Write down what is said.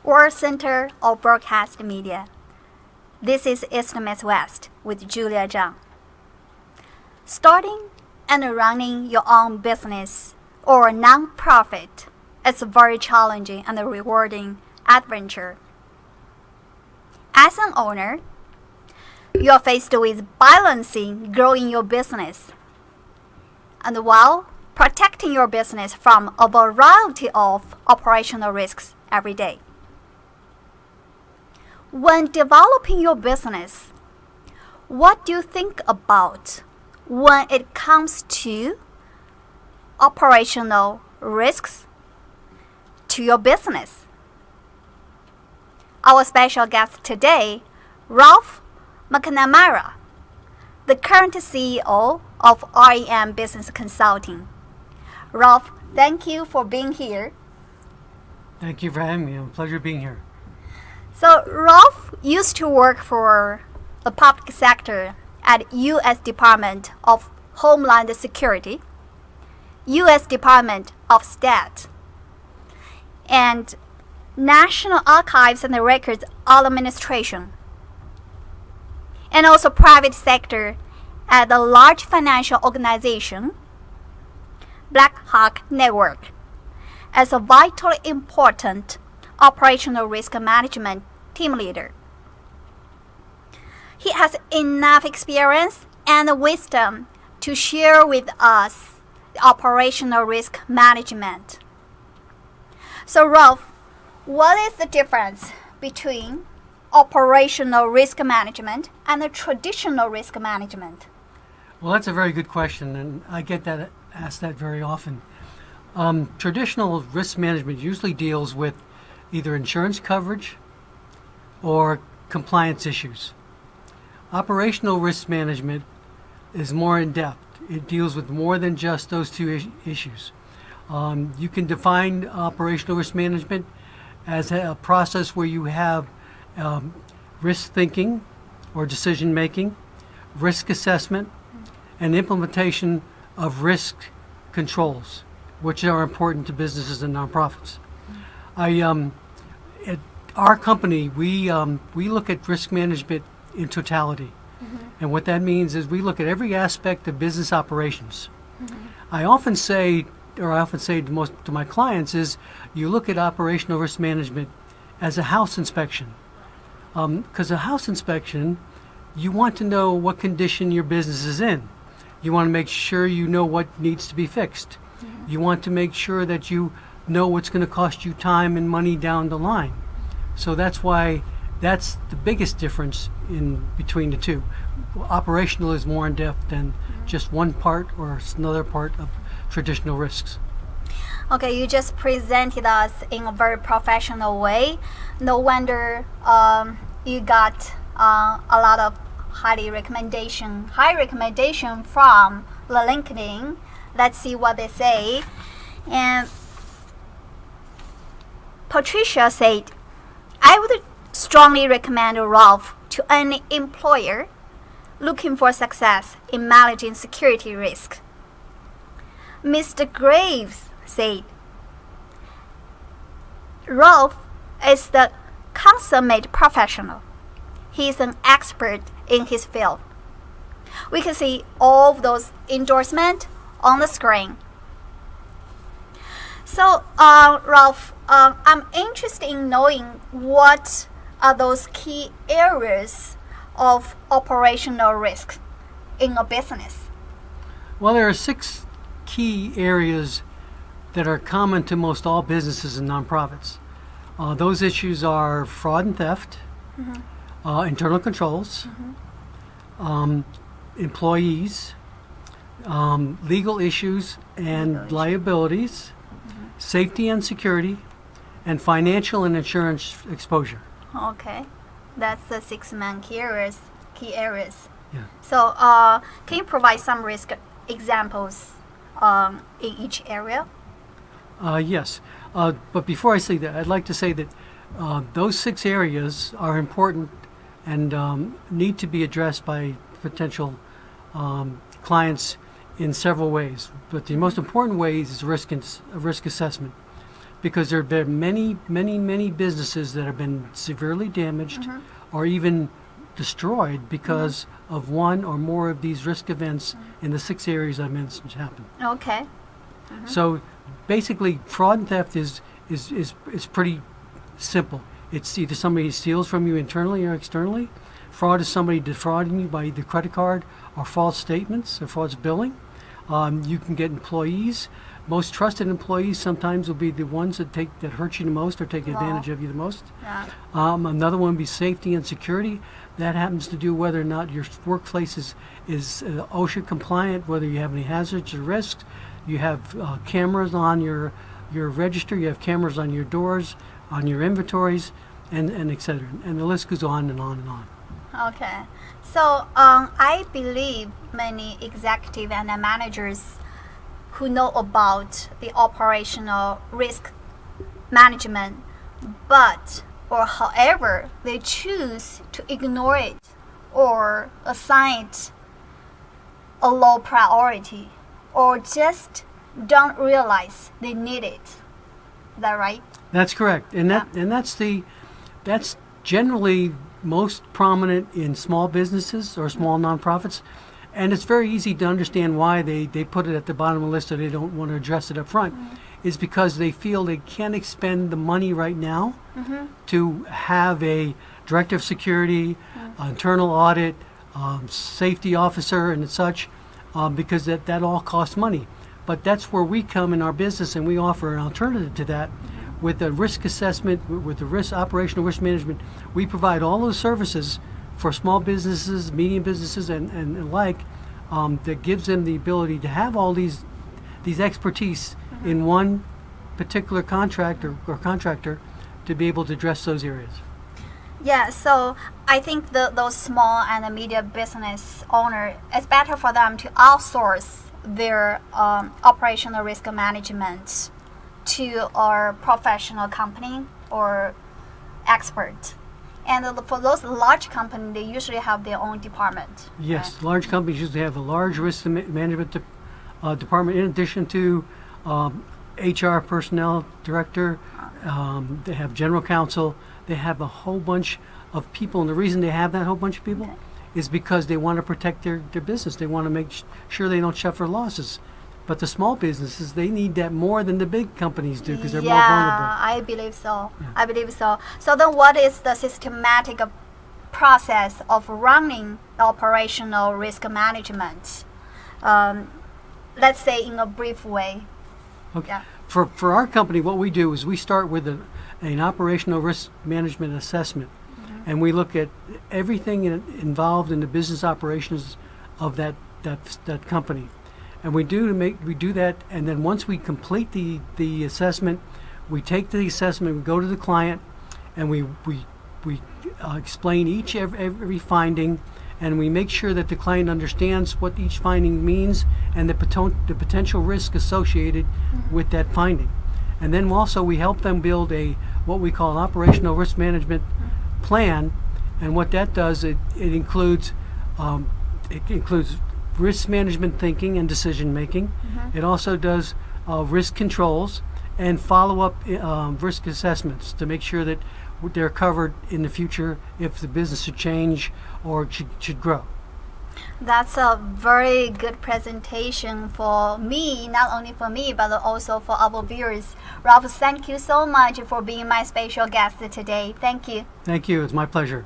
World Center of Broadcast Media. This is East Meets West with Julia Zhang. Starting and running your own business or non-profit is a very challenging and rewarding adventure. As an owner, you are faced with balancing growing your business and while protecting your business from a variety of operational risks every day. When developing your business, what do you think about when it comes to operational risks to your business? Our special guest today, Ralph McNamara, the current CEO of REM Business Consulting. Ralph, thank you for being here. Thank you for having me. It's a pleasure being here. So Ralph used to work for the public sector at U.S. Department of Homeland Security, U.S. Department of State, and National Archives and Records Administration, and also private sector at a large financial organization, Black Hawk Network, as a vitally important operational risk management team leader. He has enough experience and wisdom to share with us the operational risk management. So Ralph, what is the difference between operational risk management and the traditional risk management? Well, that's a very good question, and I get asked that very often. Traditional risk management usually deals with either insurance coverage or compliance issues. Operational risk management is more in-depth. It deals with more than just those two issues. You can define operational risk management as a process where you have risk thinking or decision making, risk assessment, and implementation of risk controls, which are important to businesses and nonprofits. At our company, we look at risk management in totality. And what that means is we look at every aspect of business operations. I often say to my clients is you look at operational risk management as a house inspection. Because a house inspection, you want to know what condition your business is in. You want to make sure you know what needs to be fixed. You want to make sure that you know what's going to cost you time and money down the line. So that's why that's the biggest difference in between the two. Operational is more in depth than just one part or another part of traditional risks. Okay, you just presented us in a very professional way. No wonder you got a lot of high recommendation from the LinkedIn. Let's see what they say. And Patricia said, I would strongly recommend Ralph to any employer looking for success in managing security risk. Mr. Graves said, Ralph is the consummate professional. He is an expert in his field. We can see all of those endorsements on the screen. So, Ralph, I'm interested in knowing what are those key areas of operational risk in a business. Well, there are 6 key areas that are common to most all businesses and nonprofits. Those issues are fraud and theft, internal controls, employees, legal issues and liabilities, safety and security, and financial and insurance exposure. Okay, that's the 6 main key areas. Yeah. So, can you provide some risk examples in each area? Yes, but before I say that, I'd like to say that those 6 areas are important and need to be addressed by potential clients in several ways. But the most important way is risk assessment. because there have been many businesses that have been severely damaged or even destroyed because of one or more of these risk events in the 6 areas I mentioned happen. Okay. So basically, fraud and theft is pretty simple. It's either somebody steals from you internally or externally. Fraud is somebody defrauding you by either credit card or false statements or false billing. You can get employees. Most trusted employees sometimes will be the ones that hurt you the most or take advantage of you the most. Yeah. Another one would be safety and security. That happens to do whether or not your workplace is OSHA compliant, whether you have any hazards or risks. You have cameras on your register. You have cameras on your doors, on your inventories, and et cetera. And the list goes on and on and on. Okay. So I believe many executive and managers who know about the operational risk management, however, they choose to ignore it or assign it a low priority or just don't realize they need it. Is that right? That's correct, and that's generally most prominent in small businesses or small nonprofits, and it's very easy to understand why they put it at the bottom of the list or they don't want to address it up front. Is because they feel they can't expend the money right now to have a director of security, internal audit, safety officer, and such, because that all costs money. But that's where we come in our business, and we offer an alternative to that. With the risk assessment, with the operational risk management, we provide all those services for small businesses, medium businesses, and like, that gives them the ability to have all these expertise in one particular contractor to be able to address those areas. Yeah, so I think those small and medium business owner, it's better for them to outsource their operational risk management to a professional company or expert. And for those large companies, they usually have their own department. Yes, right? large companies usually have a large risk management department in addition to HR personnel director. They have general counsel. They have a whole bunch of people, and the reason they have that whole bunch of people is because they want to protect their business. They want to make sure they don't suffer losses. But the small businesses, they need that more than the big companies do because they're more vulnerable. Yeah, I believe so. Yeah. I believe so. So then what is the systematic process of running operational risk management? Let's say in a brief way. Okay. Yeah. For our company, what we do is we start with an operational risk management assessment, and we look at everything involved in the business operations of that company. And we do that, and then once we complete the assessment, we take the assessment, we go to the client, and we explain every finding, and we make sure that the client understands what each finding means and the potential risk associated with that finding. And then also we help them build what we call an operational risk management plan, and what that does, it includes risk management thinking and decision making. It also does risk controls and follow-up risk assessments to make sure that they're covered in the future if the business should change or should grow. That's a very good presentation for me, not only for me, but also for our viewers. Ralph, thank you so much for being my special guest today. Thank you. Thank you. It's my pleasure.